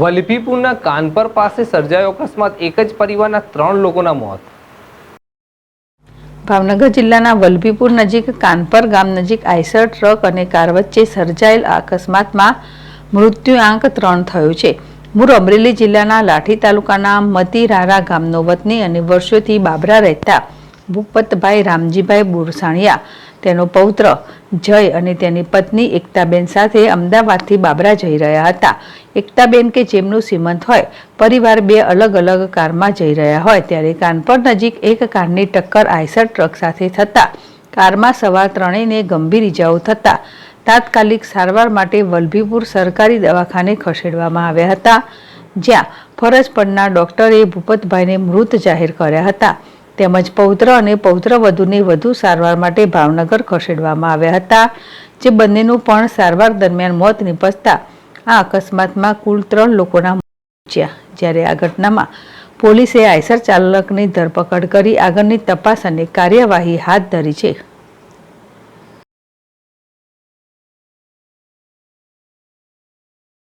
વલભીપુરના કાનપર પાસે સર્જાયો અકસ્માત, એક જ પરિવારના 3 લોકોના મોત। ભાવનગર જિલ્લાના વલભીપુર નજીક કાનપર ગામ નજીક આઈસર ટ્રક અને કાર વચ્ચે સર્જાયેલ અકસ્માતમાં મૃત્યુઆંક 3 થયો છે। મૂળ અમરેલી જિલ્લાના લાઠી તાલુકાના મતીરારા ગામનો વતની અને વર્ષોથી બાબરા રહેતા ભૂપતભાઈ રામજીભાઈ બુરસાણિયા, તેનો પૌત્ર જય અને તેની પત્ની એકતાબેન સાથે અમદાવાદથી બાબરા જઈ રહ્યા હતા। એકતાબેન કે જેમનું સીમંત હોય, પરિવાર 2 અલગ અલગ કારમાં જઈ રહ્યા હોય ત્યારે કાનપર નજીક એક કારની ટક્કર આઈસર ટ્રક સાથે થતાં કારમાં સવાર 3ને ગંભીર ઇજાઓ થતાં તાત્કાલિક સારવાર માટે વલભીપુર સરકારી દવાખાને ખસેડવામાં આવ્યા હતા, જ્યાં ફરજ પરના ડોક્ટરે ભૂપતભાઈને મૃત જાહેર કર્યા હતા તેમજ પૌત્ર અને પૌત્રવધૂને વધુ સારવાર માટે ભાવનગર ખસેડવામાં આવ્યા હતા, જે બંનેનું પણ સારવાર દરમિયાન મોત નિપજતા આ અકસ્માતમાં કુલ 3 લોકોના મોત નીપજ્યા। જ્યારે આ ઘટનામાં પોલીસે આઈસર ચાલકની ધરપકડ કરી આગળની તપાસ અને કાર્યવાહી હાથ ધરી છે।